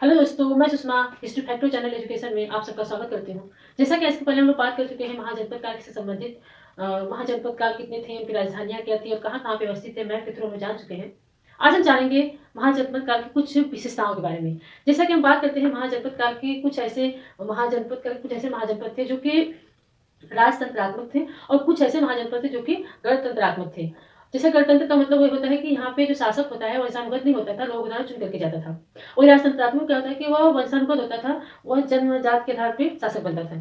Hello दोस्तों, मैं Sushma history factor channel education में आप सबका स्वागत करती हूँ। जैसा कि इसके पहले हम लोग बात कर चुके हैं महाजनपद काल से संबंधित महाजनपद काल कितने थे, उनकी राजधानियाँ क्या थी और कहाँ कहाँ पे व्यवस्थित थे, मैप के थ्रू हम जान चुके हैं। आज हम जानेंगे महाजनपद काल की कुछ विशेषताओं के बारे में। जैसा कि हम बात करते हैं महाजनपद काल की कुछ ऐसे महाजनपद थे जो कि राजतंत्रात्मक थे और कुछ ऐसे महाजनपद थे जो कि गणतंत्रात्मक थे। जैसे गणतंत्र का मतलब ये होता है कि यहाँ पे जो शासक होता है वो वंशानुगत नहीं होता था, लोग द्वारा चुन करके जाता था। और राजतंत्रात्मक क्या होता है कि वह वंशानुगत होता था, वह जन्मजात के आधार पे शासक बनता था।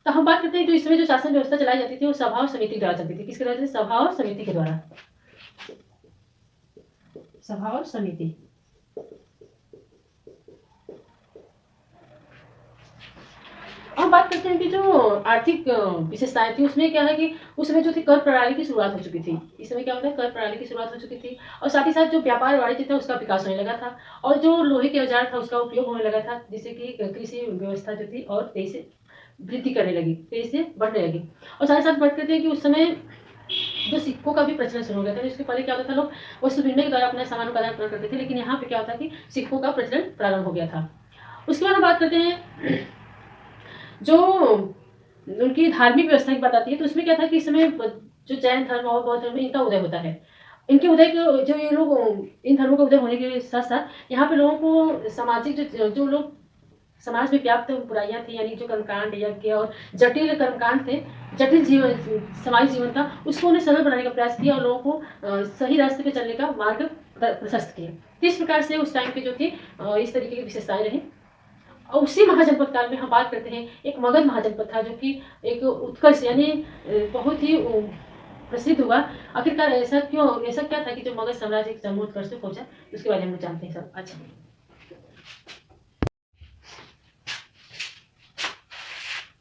तो हम बात करते हैं जो इसमें जो शासन व्यवस्था चलाई जाती थी वो सभा और समिति द्वारा चलती थी। किसके द्वारा? सभा और समिति के द्वारा। सभा और समिति। अब बात करते हैं कि जो आर्थिक विशेषताएं थी उसमें क्या है कि उस समय जो थी कर प्रणाली की शुरुआत हो चुकी थी। इस समय क्या होता है, कर प्रणाली की शुरुआत हो चुकी थी और साथ ही साथ जो व्यापार वाणिज्य था उसका विकास होने लगा था और जो लोहे के औजार था उसका उपयोग होने लगा था, जिससे कि कृषि व्यवस्था जो थी और तेजी से वृद्धि करने लगी, तेजी से बढ़ने लगी। और साथ ही साथ बात करते हैं कि उस समय जो सिक्कों का भी प्रचलन शुरू हो गया था। इसके पहले क्या होता था, लोग वस्तु विनिमय के द्वारा अपने सामानों का आदान प्रदान करते थे, लेकिन यहाँ पे क्या होता है कि सिक्कों का प्रचलन प्रारंभ हो गया था। उसके बाद हम बात करते हैं जो उनकी धार्मिक व्यवस्था की बात आती है तो उसमें क्या था कि इस समय जो जैन धर्म और बौद्ध धर्म इनका उदय होता है। इनके उदय को जो ये लोग इन धर्मों का उदय होने के साथ साथ यहाँ पे लोगों को सामाजिक जो लोग समाज में व्याप्त बुराइयां थी, यानी जो कर्मकांड यज्ञ और जटिल कर्मकांड थे, जटिल जीवन समाज जीवन था, उसको उन्हें सरल बनाने का प्रयास किया और लोगों को सही रास्ते पे चलने का मार्ग प्रशस्त किया। तो इस प्रकार से उस टाइम के जो थी इस तरीके की विशेषताएं रही। और उसी महाजनपद काल में हम बात करते हैं एक मगध महाजनपद था जो कि एक उत्कर्ष यानी बहुत ही प्रसिद्ध हुआ। आखिरकार ऐसा क्या था कि जो मगध साम्राज्य एक उत्कर्ष पे पहुंचा, उसके बारे में हम जानते हैं सब। अच्छा,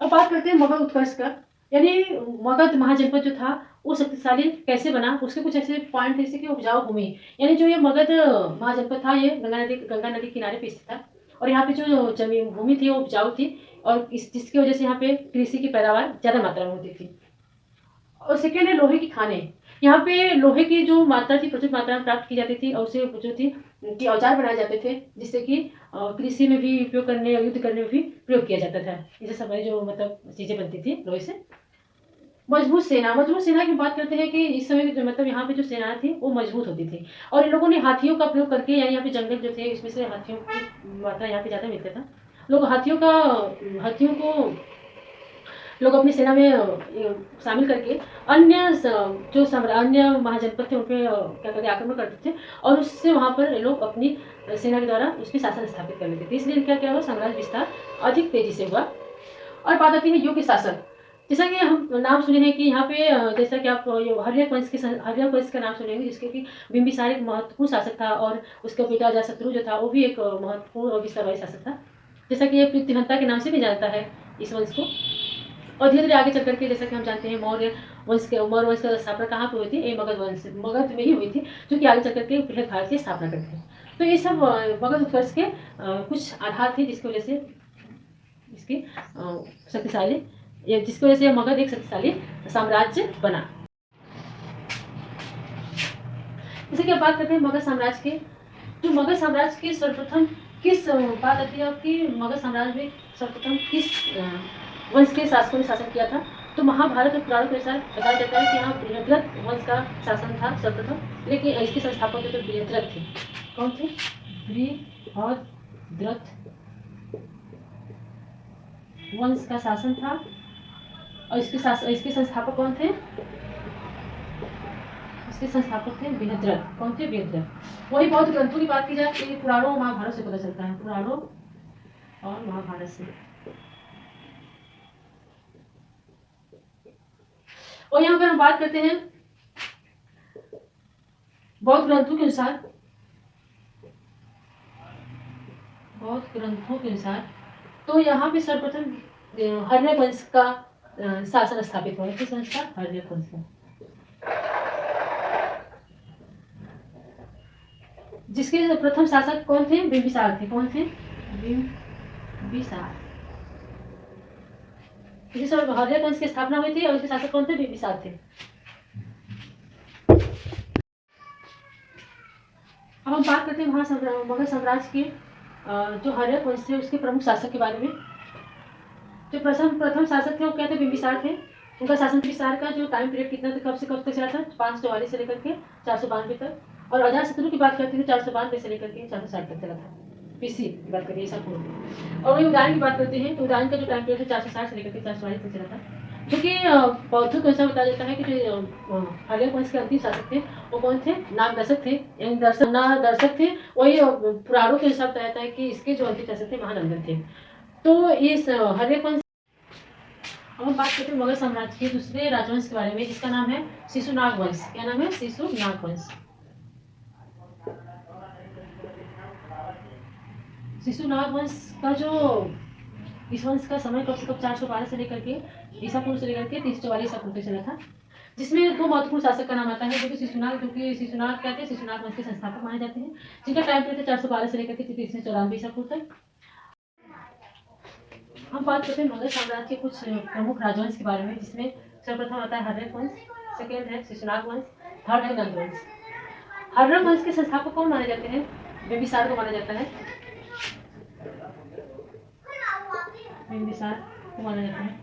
अब बात करते हैं मगध उत्कर्ष का। यानी मगध महाजनपद जो था वो शक्तिशाली कैसे बना, उसके कुछ ऐसे पॉइंट थे जैसे कि उपजाऊ भूमि। यानी जो ये मगध महाजनपद था ये गंगा नदी किनारे पे स्थित था और यहाँ पे जो जमीन भूमि थी वो उपजाऊ थी और जिसकी वजह से यहाँ पे कृषि की पैदावार ज्यादा मात्रा में होती थी। और सेकेंड है लोहे की खाने। यहाँ पे लोहे की जो मात्रा थी प्रचुर मात्रा में प्राप्त की जाती थी और उसे जो थी कि औजार बनाए जाते थे जिससे कि कृषि में भी उपयोग करने और युद्ध करने में भी प्रयोग किया जाता था। इसे समय जो मतलब चीजें बनती थी लोहे से। मजबूत सेना की बात करते हैं कि इस समय जो मतलब यहाँ पे जो सेना थी वो मजबूत होती थी और इन लोगों ने हाथियों का प्रयोग करके, यानी यहाँ पे जंगल जो थे इसमें से हाथियों की मात्रा यहाँ पे ज्यादा मिलता था। लोग हाथियों को लोग अपनी सेना में शामिल करके अन्य महाजनपद थे उन पे क्या कहते हैं आक्रमण करते थे और उससे वहां पर लोग अपनी सेना के द्वारा उस पर शासन स्थापित कर लेते थे। इसलिए क्या हुआ, साम्राज्य विस्तार अधिक तेजी से हुआ। और बात आती है योग्य शासक। जैसा कि हम नाम सुने हैं कि यहाँ पे जैसा कि आप हर्यक वंश का नाम सुनेंगे, जिसके कि बिंबिसार एक महत्वपूर्ण शासक था और उसका बेटा अजातशत्रु जो था वो भी एक महत्वपूर्ण और विस्तारवादी शासक था। जैसा कि ये पृथ्वीहंता के नाम से भी जानता है इस वंश को। और धीरे धीरे आगे चल करके जैसा कि हम जानते हैं मौर्य वंश का स्थापना कहाँ पे हुई थी, ये मगध में ही हुई थी, जो कि आगे चल करके बृहद भारत की स्थापना करते हैं। तो ये सब मगध उत्कर्ष के कुछ आधार थे जिसकी वजह से इसकी शक्तिशाली जिसकी वजह से मगध एक शक्तिशाली साम्राज्य बना। जैसे कि अब बात करते हैं मगध साम्राज्य के। जो मगध साम्राज्य के सर्वप्रथम किस बात आती है कि मगध साम्राज्य में सर्वप्रथम किस वंश के शासकों ने शासन किया था, तो महाभारत और पुराणों के अनुसार बताया जाता है कि यहाँ बृहद्रथ वंश का शासन था सर्वप्रथम, लेकिन इसके संस्थापक जो बृहद्रथ थे। कौन थे? बृहद्रथ वंश का शासन था और इसके संस्थापक कौन थे? इसके संस्थापक थे बृहद्रथ। कौन थे? बृहद्रथ। वही बौद्ध ग्रंथों की बात की जाए तो पुराणों और महाभारत से पता चलता है, पुराणों और महाभारत से। और यहाँ पर हम बात करते हैं बौद्ध ग्रंथों के अनुसार तो यहाँ पे सर्वप्रथम हर्यक वंश का शासन स्थापित हुआ। किस वंश का? हर्यक वंश का, जिसके प्रथम शासक कौन थे? बिंबिसार थे। कौन थे? बिंबिसार। जिस हर्यक वंश की स्थापना हुई थी और उसके शासक कौन थे? बिंबिसार थे। अब हम बात करते हैं मगध साम्राज्य की। जो हर्यक वंश थे उसके प्रमुख शासक के बारे में। जो प्रथम प्रथम शासक थे वो क्या थे, बिंबिसार थे। उनका शासन बिंबिसार का जो टाइम पीरियड कितना था, कब से कब तक चला था, 544 से लेकर के 492 तक। और अजातशत्रु की बात करते हैं 492 से लेकर के 460 तक चला था, पीसी की बात करिए ईसा पूर्व। और वही उदयन की बात करते हैं तो उदयन का जो टाइम पीरियड है 460 से लेकर के 444 तक चला था। जो कि बौद्धों को ऐसा बताया जाता है कि जो हर्यक वंश के अंतिम शासक थे वो कौन थे, नागदर्शक थे। यानी दर्शक थे। वही पुराणों के हिसाब बताया जाता है कि इसके जो अंतिम शासक थे महानंदन थे। तो इस हर्यक वंश। अब हम बात करते हैं मुगल साम्राज्य के दूसरे राजवंश के बारे में जिसका नाम है शिशुनाग वंश। क्या नाम है, शिशुनाग वंश। शिशुनाग वंश का जो इस वंश का समय कब से कब 412 से लेकर के ईसा पूर्व से लेकर के 344 ईसा पूर्व तक चला था। जिसमें दो महत्वपूर्ण शासक का नाम आता है जो कि शिशुनाग, जो कि शिशुनाग कहते हैं, शिशुनाग वंश के संस्थापक माने जाते हैं, जिनका टाइम पीरियड 412 से लेकर के 394 ईसा पूर्व तक। हम बात करते हैं मुगल साम्राज्य के कुछ प्रमुख राजवंश के बारे में जिसमें सर्वप्रथम आता है हर्यक वंश, सेकेंड है शिशुनाग वंश, थर्ड है नंद वंश। हर्यक वंश के संस्थापक कौन माने जाते हैं, बिंबिसार को माना जाता है, बिंबिसार को माना जाता है।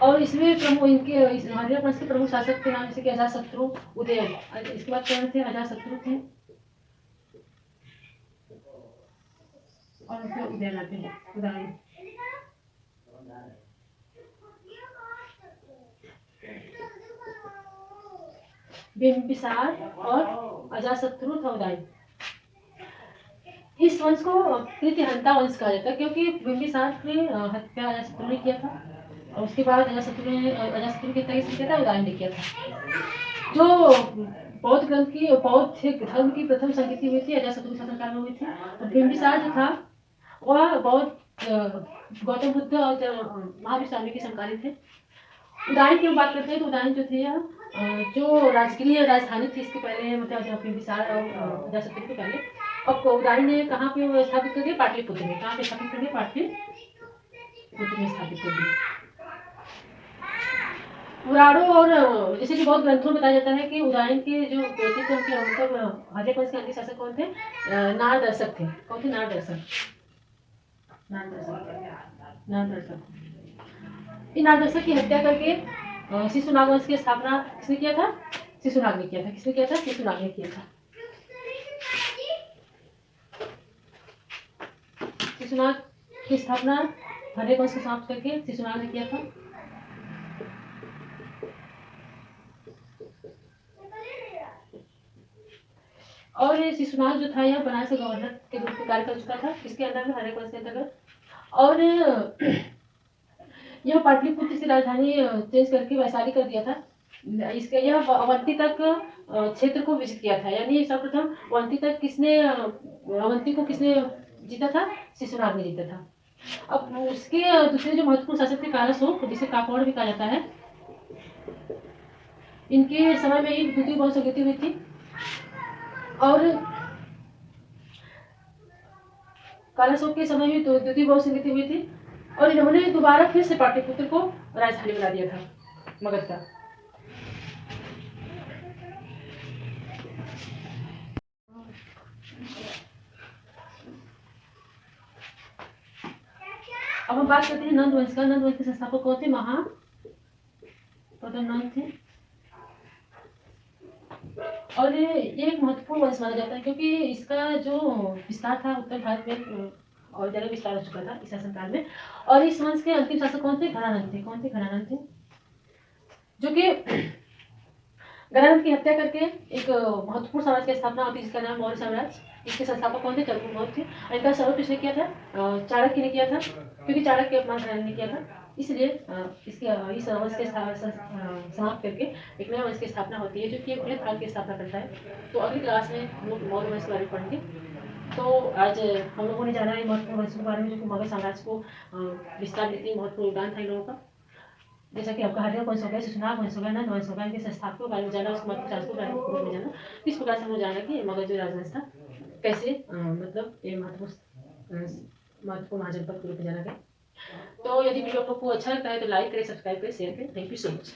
और इसमें प्रमुख इनके हर्यक वंश के प्रमुख शासक के नाम जैसे कि अजातशत्रु, उदयन। इसके बाद कौन थे, अजातशत्रु थे और फिर उदयन आते हैं, उदयन। बिंबिसार और अजातशत्रु था उदयन। इस वंश को कृत्यहंता वंश कहा जाता है क्योंकि बिंबिसार ने हत्या अजातशत्रु ने किया था और उसके बाद अजातशत्रु की हत्या किसने किया था, उदयन ने किया था। जो बौद्ध ग्रंथ की बौद्ध धर्म की प्रथम संगति हुई थी अजातशत्रु के शासनकाल में हुई थी। और बिंबिसार जो था वह बौद्ध गौतम बुद्ध और महावीर स्वामी के समकालीन थे। उदयन की बात करते हैं तो उदयन जो थे जो राजकीय राजधानी थी इसके पहले, मतलब बिंबिसार और अजातशत्रु के पहले। अब उदयन ने कहाँ पे स्थापित कर दिया, पाटलिपुत्र में। कहाँ पे स्थापित कर दिया, पाटलिपुत्र में स्थापित कर दिया। पुराणों और जैसे कि बहुत ग्रंथों में बताया जाता है कि उदयन के जो बेटे थे उनके मतलब हर्यक वंश के अंतिम शासक कौन थे, नारदर्शक थे। कौन थे, नारदर्शक। नारदर्शक। इन नारदर्शक की हत्या करके शिशुनाग वंश की स्थापना किसने किया था, शिशुनाग ने किया था। किसने किया था, शिशुनाग ने किया था। शिशुनाग की स्थापना हर्यक वंश को समाप्त करके शिशुनाग ने किया था। और ये शिशुनाग जो था यह बनारस के गवर्नर के रूप में कार्य कर चुका था, इसके अंदर में, हर्यक वंश के अंतर्गत। और यह पाटलिपुत्र से राजधानी चेंज करके वैशाली कर दिया था। इसके यह अवंती तक क्षेत्र को विजित किया था। यानी सर्वप्रथम अवंती तक किसने अवंती को किसने जीता था, शिशुनाग ने जीता था। अब उसके दूसरे जो महत्वपूर्ण शासक थे कालाशोक, जिसे काकौड़ भी कहा जाता है, इनके समय में ही द्वितीय बहुत संगति हुई थी। और कालाशोक के समय में तो द्वितीय बहुत संगति हुई थी और इन्होंने दोबारा फिर से पाटलिपुत्र को राजधानी बना दिया था मगध का। अब हम बात करते हैं नंद वंश का। नंद वंश के संस्थापक कौन थे, महापद्मनंद थे। और ये एक महत्वपूर्ण वंश माना जाता है क्योंकि इसका जो विस्तार था उत्तर भारत में और ज्यादा विस्तार हो चुका था इस शासनकाल में। और इस वंश के अंतिम शासक कौन थे, घनानंद थे। कौन थे, घनानंद थे, जो कि घनानंद की हत्या करके एक महत्वपूर्ण साम्राज्य की स्थापना होती है जिसका नाम मौर्य साम्राज्य। इसके संस्थापक कौन थे, चंद्रगुप्त मौर्य थे। और इनका सर्व किसने किया था, चाणक्य ने किया था, क्योंकि चाणक्य अपना घनानंद ने किया था। इसलिए इसके इस वंश के समाप्त करके एक नया वंश की स्थापना होती है जो कि एक बृहद भारत की स्थापना करता है। तो अगली क्लास में हम लोग मौर्य वंश के बारे में पढ़ेंगे। तो आज हम लोगों ने जाना है महत्वपूर्ण वंश के बारे में जो कि मगध साम्राज्य को विस्तार देती है, महत्वपूर्ण योगदान था इन लोगों का। जैसा कि आपका हर्यक वंश हो गया, शिशुनाग वंश हो गया, नंद वंश हो गया, इनके संस्थापकों के बारे में जाना, उसके बाद शासकों के बारे में जाना। इस प्रकार से हम लोग जाना कि मगध जो राजवंश था कैसे मतलब ये महत्वपूर्ण महाजनपद के रूप में जाना गया। तो यदि वीडियो आप लोग को अच्छा लगता है तो लाइक करें, सब्सक्राइब करें, शेयर करें। Thank you so much.